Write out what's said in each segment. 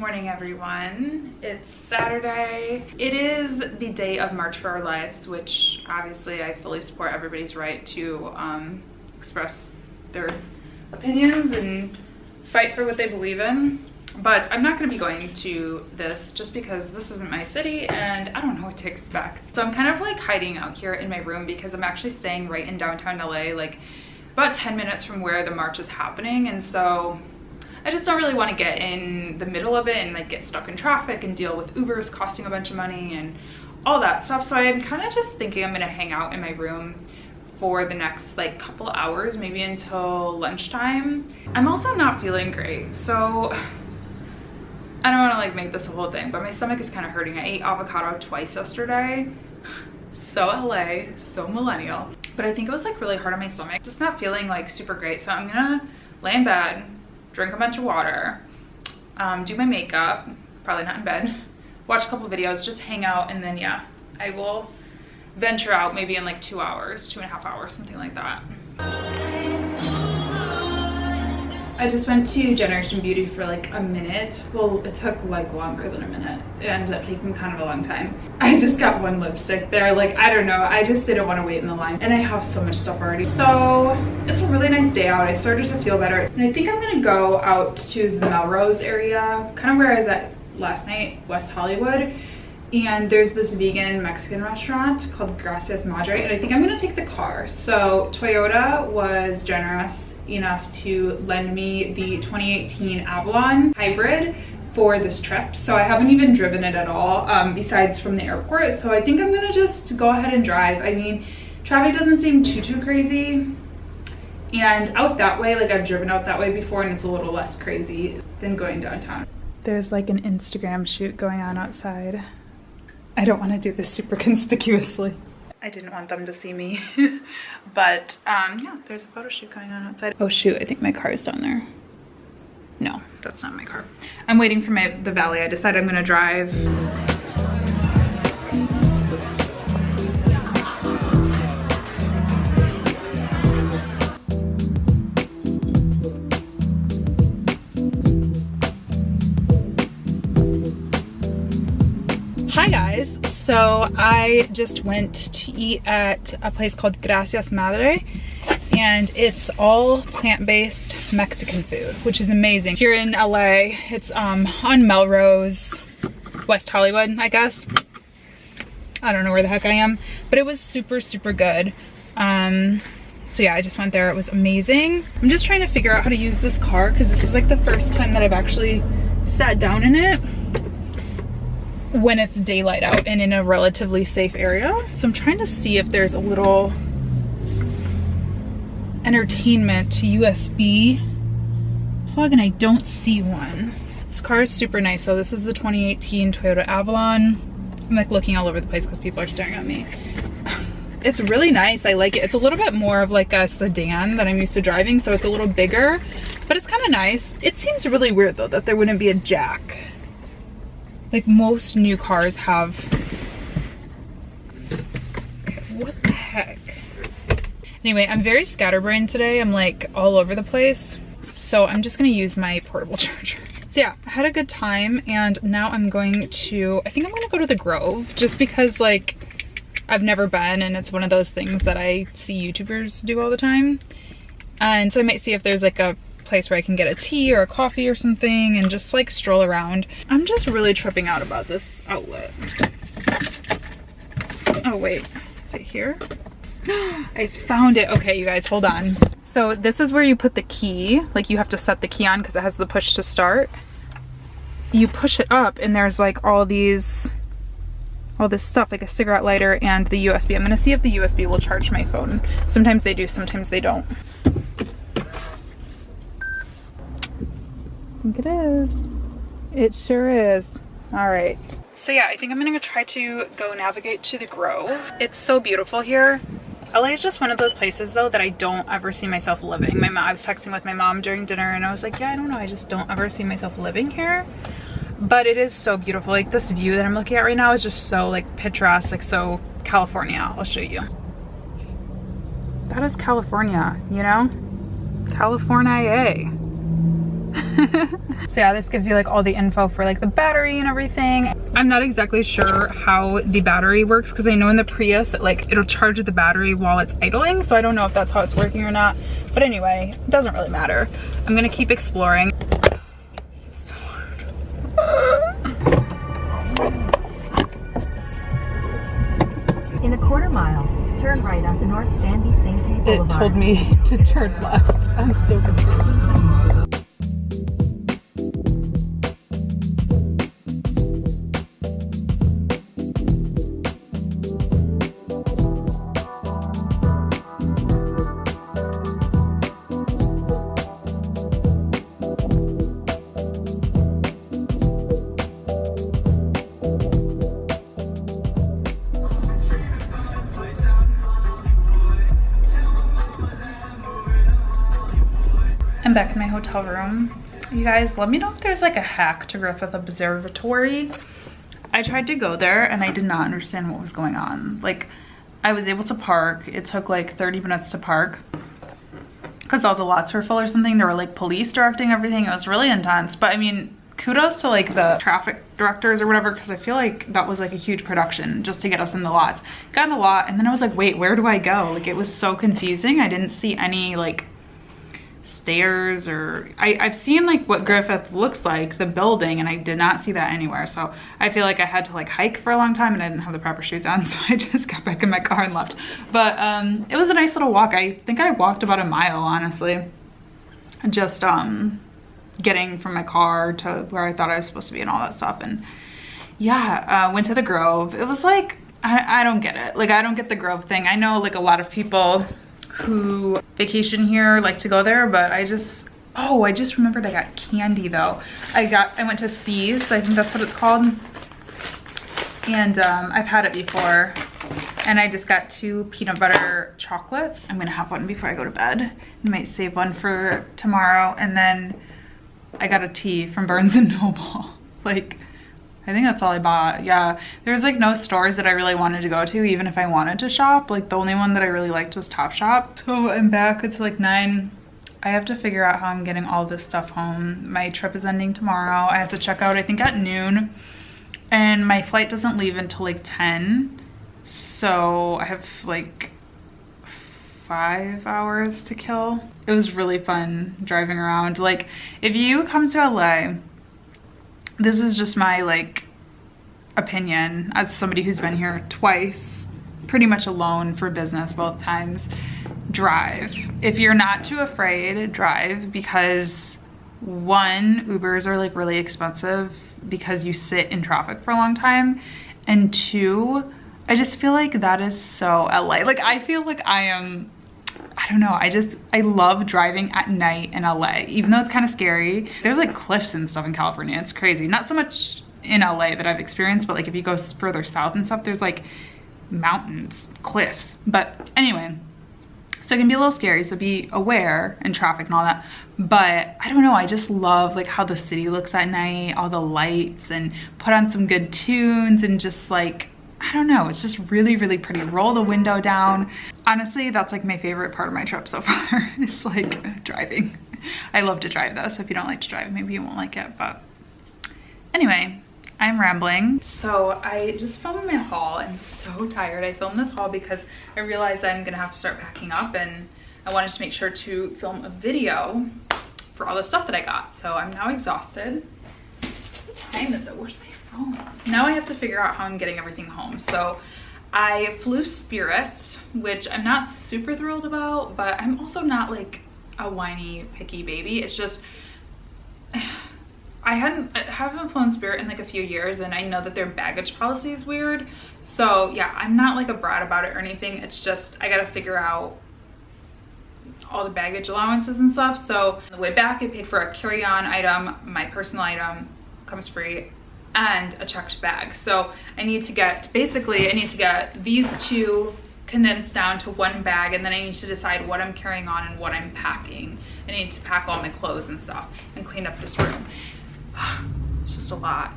Morning, everyone. It's Saturday. It is the day of March for Our Lives, which obviously I fully support everybody's right to express their opinions and fight for what they believe in. But I'm not going to be going to this just because this isn't my city and I don't know what to expect. So I'm kind of like hiding out here in my room because I'm actually staying right in downtown LA, like about 10 minutes from where the march is happening. And so I just don't really want to get in the middle of it and like get stuck in traffic and deal with Ubers costing a bunch of money and all that stuff. So I'm kind of just thinking I'm going to hang out in my room for the next like couple hours, maybe until lunchtime. I'm also not feeling great, so I don't want to like make this a whole thing, but my stomach is kind of hurting. I ate avocado twice yesterday. So LA, so millennial. But I think it was like really hard on my stomach. Just not feeling like super great. So I'm gonna lay in bed, drink a bunch of water, do my makeup, probably not in bed, watch a couple videos, just hang out, and then yeah, I will venture out maybe in like 2 hours, 2.5 hours, something like that. I just went to Generation Beauty for like a minute. Well, it took like longer than a minute. It ended up taking kind of a long time. I just got one lipstick there. Like, I don't know. I just didn't want to wait in the line. And I have so much stuff already. So it's a really nice day out. I started to feel better. And I think I'm going to go out to the Melrose area, kind of where I was at last night, West Hollywood. And there's this vegan Mexican restaurant called Gracias Madre. And I think I'm going to take the car. So Toyota was generous enough to lend me the 2018 Avalon Hybrid for this trip. So I haven't even driven it at all, besides from the airport. So I think I'm gonna just go ahead and drive. I mean, traffic doesn't seem too crazy. And out that way, like I've driven out that way before and it's a little less crazy than going downtown. There's like an Instagram shoot going on outside. I don't want to do this super conspicuously. I didn't want them to see me. But yeah, there's a photo shoot going on outside. Oh shoot, I think my car is down there. No, that's not my car. I'm waiting for the valet. I decided I'm gonna drive. Hi guys, so I just went to eat at a place called Gracias Madre, and it's all plant-based Mexican food, which is amazing. Here in LA, it's on Melrose, West Hollywood, I guess. I don't know where the heck I am, but it was super good. So yeah, I just went there. It was amazing. I'm just trying to figure out how to use this car because this is like the first time that I've actually sat down in it when it's daylight out and in a relatively safe area. So I'm trying to see if there's a little entertainment USB plug, and I don't see one. This car is super nice though. This is the 2018 Toyota Avalon. I'm like looking all over the place because people are staring at me. It's really nice. I like it. It's a little bit more of like a sedan that I'm used to driving, so it's a little bigger, but it's kind of nice. It seems really weird though that there wouldn't be a jack. Like most new cars have. Okay, what the heck? Anyway, I'm very scatterbrained today. I'm like all over the place. So I'm just gonna use my portable charger. So yeah, I had a good time, and now I'm going to, I think I'm gonna go to the Grove just because like I've never been and it's one of those things that I see YouTubers do all the time. And so I might see if there's like a place where I can get a tea or a coffee or something and just like stroll around. I'm just really tripping out about this outlet. Oh wait, is it here? I found it. Okay, you guys, hold on. So this is where you put the key. Like you have to set the key on because it has the push to start. You push it up and there's like all this stuff, like a cigarette lighter and the USB. I'm gonna see if the USB will charge my phone. Sometimes they do, sometimes they don't. I think it is. It sure is. All right. So yeah, I think I'm gonna try to go navigate to the Grove. It's so beautiful here. LA is just one of those places though that I don't ever see myself living. I was texting with my mom during dinner and I was like, yeah, I don't know, I just don't ever see myself living here. But it is so beautiful. Like this view that I'm looking at right now is just so like picturesque, like so California. I'll show you. That is California, you know? California. So yeah, this gives you like all the info for like the battery and everything. I'm not exactly sure how the battery works because I know in the Prius, like it'll charge the battery while it's idling. So I don't know if that's how it's working or not. But anyway, it doesn't really matter. I'm gonna keep exploring. This is so hard. In a quarter mile, turn right onto North Sandy St. Boulevard. It told me to turn left. I'm so confused. I'm back in my hotel room. You guys, let me know if there's like a hack to Griffith Observatory. I tried to go there and I did not understand what was going on. Like, I was able to park. It took like 30 minutes to park because all the lots were full or something. There were like police directing everything. It was really intense. But I mean, kudos to like the traffic directors or whatever, because I feel like that was like a huge production just to get us in the lots. Got in the lot and then I was like, wait, where do I go? Like, it was so confusing. I didn't see any like stairs or I've seen like what Griffith looks like, the building, and I did not see that anywhere. So I feel like I had to like hike for a long time and I didn't have the proper shoes on, so I just got back in my car and left. But it was a nice little walk. I think I walked about a mile, honestly, just getting from my car to where I thought I was supposed to be and all that stuff. And yeah, went to the Grove. It was like, I don't get it. Like, I don't get the Grove thing. I know like a lot of people who vacation here like to go there, but I just remembered I got candy though. I went to C's, I think that's what it's called, and I've had it before, and I just got 2 peanut butter chocolates. I'm gonna have one before I go to bed. I might save one for tomorrow. And then I got a tea from Barnes & Noble. Like, I think that's all I bought. Yeah, there's like no stores that I really wanted to go to, even if I wanted to shop. Like, the only one that I really liked was Topshop. So I'm back, it's like 9. I have to figure out how I'm getting all this stuff home. My trip is ending tomorrow. I have to check out, I think, at noon. And my flight doesn't leave until like 10. So I have like 5 hours to kill. It was really fun driving around. Like, if you come to LA, this is just my like opinion as somebody who's been here twice, pretty much alone for business both times. Drive. If you're not too afraid, drive, because 1, Ubers are like really expensive because you sit in traffic for a long time, and 2, I just feel like that is so LA. Like, I feel like I don't know, I love driving at night in LA, even though it's kind of scary. There's like cliffs and stuff in California. It's crazy. Not so much in LA that I've experienced, but like if you go further south and stuff, there's like mountains, cliffs. But anyway, so it can be a little scary, so be aware in traffic and all that. But I don't know, I just love like how the city looks at night, all the lights, and put on some good tunes and just like, I don't know, it's just really, really pretty. Roll the window down. Honestly, that's like my favorite part of my trip so far. It's like driving. I love to drive though, so if you don't like to drive, maybe you won't like it. But anyway, I'm rambling. So I just filmed my haul. I'm so tired. I filmed this haul because I realized I'm gonna have to start packing up, and I wanted to make sure to film a video for all the stuff that I got. So I'm now exhausted. What time is it? Where's my phone? Now I have to figure out how I'm getting everything home. So I flew Spirit, which I'm not super thrilled about, but I'm also not like a whiny, picky baby. It's just, I haven't flown Spirit in like a few years, and I know that their baggage policy is weird. So yeah, I'm not like a brat about it or anything. It's just, I gotta figure out all the baggage allowances and stuff. So on the way back, I paid for a carry-on item, my personal item comes free, and a checked bag. So I need to get, basically I need to get these 2 condensed down to 1 bag, and then I need to decide what I'm carrying on and what I'm packing. I need to pack all my clothes and stuff and clean up this room. It's just a lot.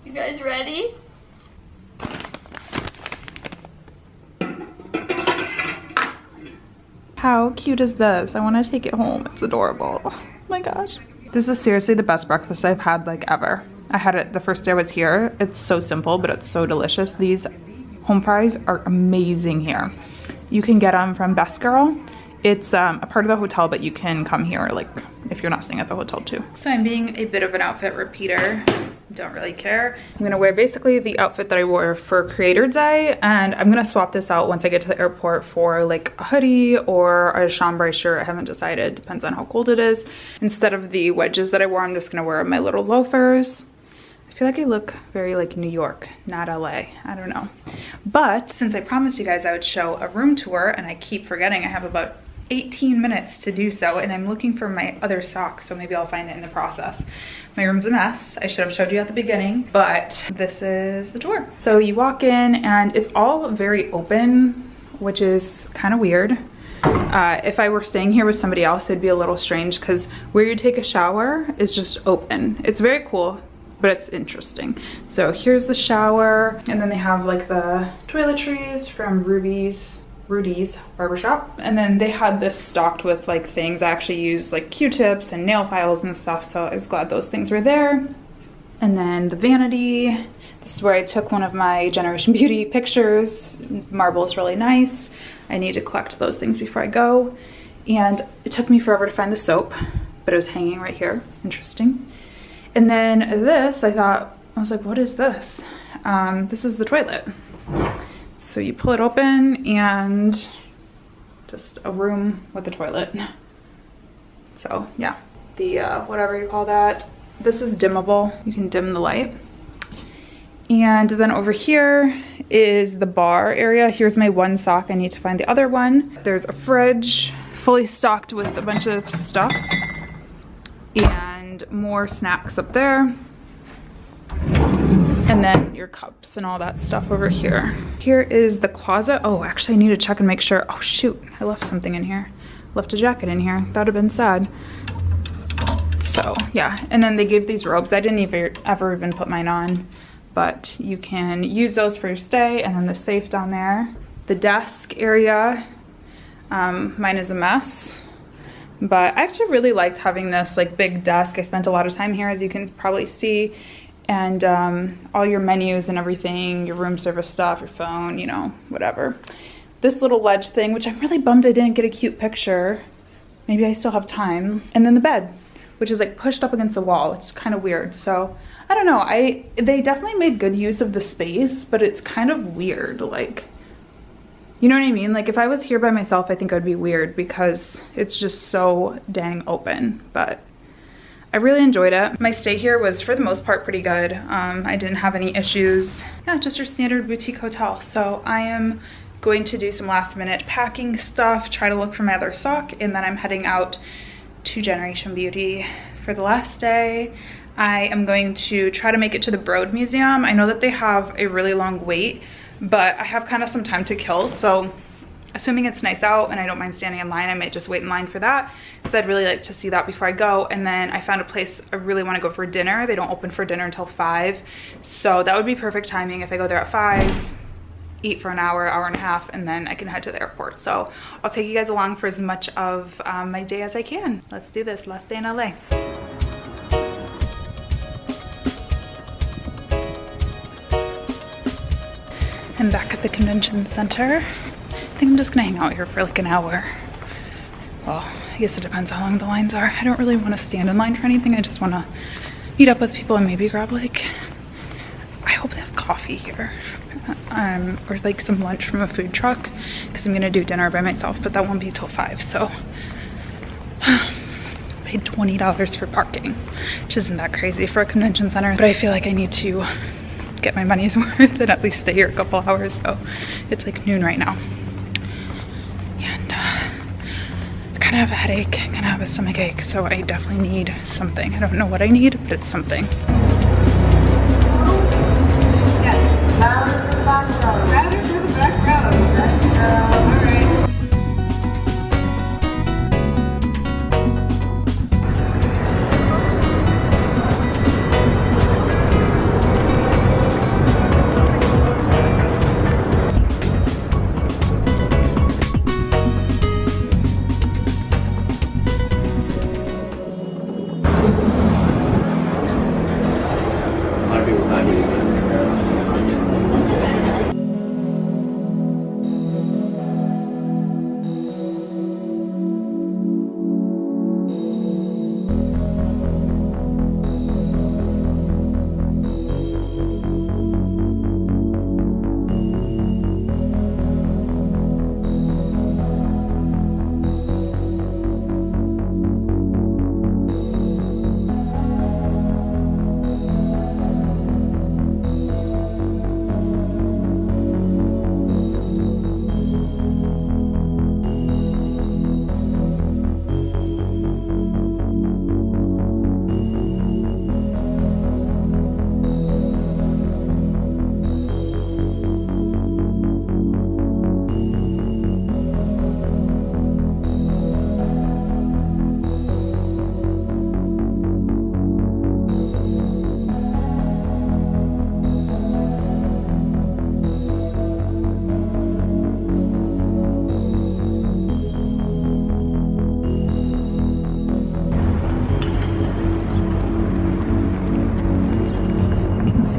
You guys ready? How cute is this? I want to take it home. It's adorable. Oh my gosh. This is seriously the best breakfast I've had like ever. I had it the first day I was here. It's so simple, but it's so delicious. These home fries are amazing here. You can get them from Best Girl. It's a part of the hotel, but you can come here like if you're not staying at the hotel too. So I'm being a bit of an outfit repeater. Don't really care. I'm gonna wear basically the outfit that I wore for Creator Day, and I'm gonna swap this out once I get to the airport for like a hoodie or a chambray shirt. I haven't decided, depends on how cold it is. Instead of the wedges that I wore, I'm just gonna wear my little loafers. I feel like I look very like New York, not LA. I don't know. But since I promised you guys I would show a room tour, and I keep forgetting, I have about 18 minutes to do so, and I'm looking for my other sock, so maybe I'll find it in the process. My room's a mess. I should have showed you at the beginning, but this is the tour. So you walk in and it's all very open, which is kind of weird. If I were staying here with somebody else, it'd be a little strange because where you take a shower is just open. It's very cool, but it's interesting. So here's the shower, and then they have like the toiletries from Rudy's barbershop, and then they had this stocked with like things. I actually used like Q-tips and nail files and stuff, so I was glad those things were there. And then the vanity, this is where I took one of my Generation Beauty pictures. Marble is really nice. I need to collect those things before I go. And it took me forever to find the soap, but it was hanging right here. Interesting. And then this, I was like, what is this? This is the toilet. So you pull it open and just a room with a toilet. So yeah, the whatever you call that. This is dimmable. You can dim the light. And then over here is the bar area. Here's my one sock. I need to find the other one. There's a fridge fully stocked with a bunch of stuff and more snacks up there. And then your cups and all that stuff over here. Here is the closet. Oh, actually I need to check and make sure. Oh shoot, I left something in here. Left a jacket in here. That would have been sad. So yeah, and then they gave these robes. I didn't ever even put mine on, but you can use those for your stay. And then the safe down there. The desk area, mine is a mess. But I actually really liked having this like big desk. I spent a lot of time here, as you can probably see. And all your menus and everything, your room service stuff, your phone, you know, whatever. This little ledge thing, which I'm really bummed I didn't get a cute picture. Maybe I still have time. And then the bed, which is like pushed up against the wall. It's kind of weird. So I don't know. They definitely made good use of the space, but it's kind of weird. Like, you know what I mean? Like if I was here by myself, I think it would be weird because it's just so dang open. But I really enjoyed it. My stay here was for the most part pretty good. I didn't have any issues. Yeah, just your standard boutique hotel. So I am going to do some last minute packing stuff, try to look for my other sock, and then I'm heading out to Generation Beauty for the last day. I am going to try to make it to the Broad Museum. I know that they have a really long wait, but I have kind of some time to kill, so assuming it's nice out and I don't mind standing in line, I might just wait in line for that because I'd really like to see that before I go. And then I found a place I really want to go for dinner. They don't open for dinner until 5, so that would be perfect timing if I go there at 5, eat for an hour, hour and a half, and then I can head to the airport. So I'll take you guys along for as much of my day as I can. Let's do this. Last day in LA. I'm back at the convention center. I think I'm just gonna hang out here for like an hour. Well, I guess it depends how long the lines are. I don't really want to stand in line for anything. I just want to meet up with people and maybe grab like, I hope they have coffee here. Or like some lunch from a food truck because I'm gonna do dinner by myself, but that won't be till 5, so paid $20 for parking, which isn't that crazy for a convention center, but I feel like I need to get my money's worth and at least stay here a couple hours. So it's like noon right now, and I kind of have a headache, I kind of have a stomach ache, so I definitely need something. I don't know what I need, but it's something. Router to the back row. All right.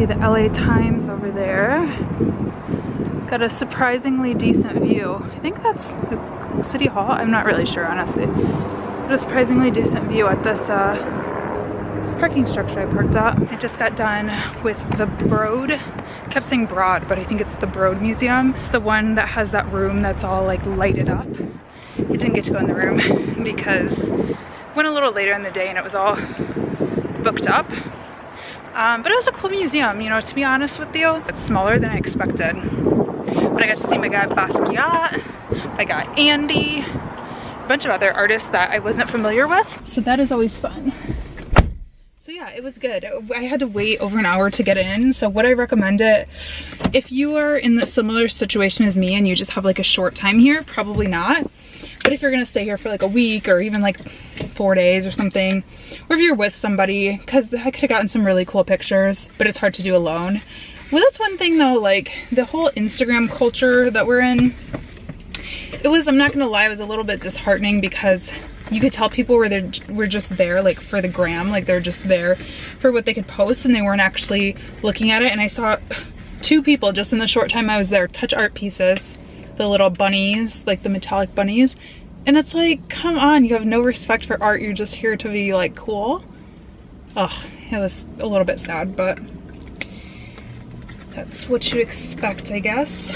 see the LA Times over there. Got a surprisingly decent view. I think that's the City Hall. I'm not really sure, honestly. Got a surprisingly decent view at this parking structure I parked at. I just got done with the Broad. I kept saying Broad, but I think it's the Broad Museum. It's the one that has that room that's all like lighted up. I didn't get to go in the room because I went a little later in the day and it was all booked up. But it was a cool museum, you know, to be honest with you. It's smaller than I expected. But I got to see my guy Basquiat, I got Andy, a bunch of other artists that I wasn't familiar with. So that is always fun. So yeah, it was good. I had to wait over an hour to get in. So would I recommend it? If you are in the similar situation as me and you just have like a short time here, probably not. But if you're gonna stay here for like a week or even like 4 days or something, or if you're with somebody, because I could have gotten some really cool pictures, but it's hard to do alone. Well, that's one thing though, like the whole Instagram culture that we're in, it was, I'm not gonna lie, it was a little bit disheartening because you could tell people were just there like for the gram, like they're just there for what they could post and they weren't actually looking at it. And I saw 2 people just in the short time I was there touch art pieces, the little bunnies, like the metallic bunnies. And it's like, come on, you have no respect for art. You're just here to be like cool. Ugh, it was a little bit sad, but that's what you expect, I guess.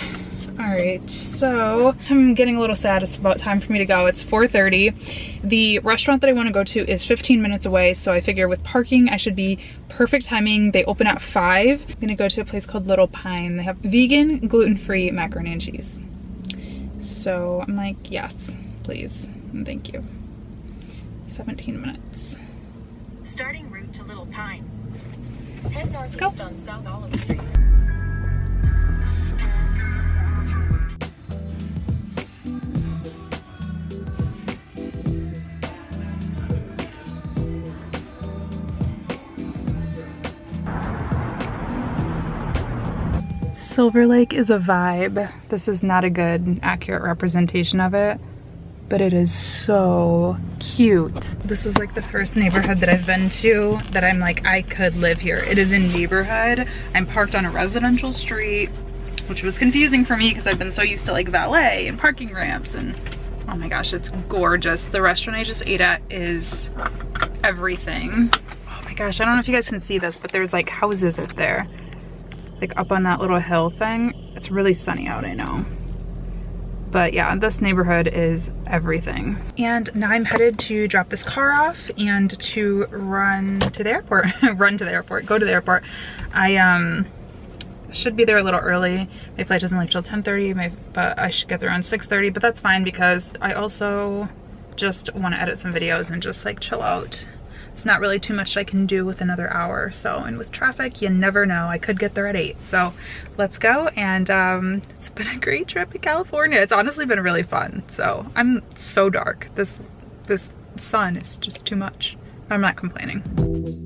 All right, so I'm getting a little sad. It's about time for me to go. It's 4:30. The restaurant that I want to go to is 15 minutes away, so I figure with parking, I should be perfect timing. They open at 5. I'm gonna go to a place called Little Pine. They have vegan, gluten-free macaroni and cheese. So I'm like, yes, please, and thank you. 17 minutes. Starting route to Little Pine. Head northeast on South Olive Street. Silver Lake is a vibe. This is not a good, accurate representation of it, but it is so cute. This is like the first neighborhood that I've been to that I'm like, I could live here. It is a neighborhood. I'm parked on a residential street, which was confusing for me because I've been so used to like valet and parking ramps and oh my gosh, it's gorgeous. The restaurant I just ate at is everything. Oh my gosh, I don't know if you guys can see this, but there's like houses up there. Like up on that little hill thing. It's really sunny out, I know. But yeah, this neighborhood is everything. And now I'm headed to drop this car off and to run to the airport. Go to the airport. I should be there a little early. My flight doesn't leave till 10:30, but I should get there around 6:30, but that's fine because I also just want to edit some videos and just like chill out. It's not really too much I can do with another hour. So, and with traffic, you never know. I could get there at 8. So let's go. And it's been a great trip to California. It's honestly been really fun. So I'm so dark. This sun is just too much. I'm not complaining.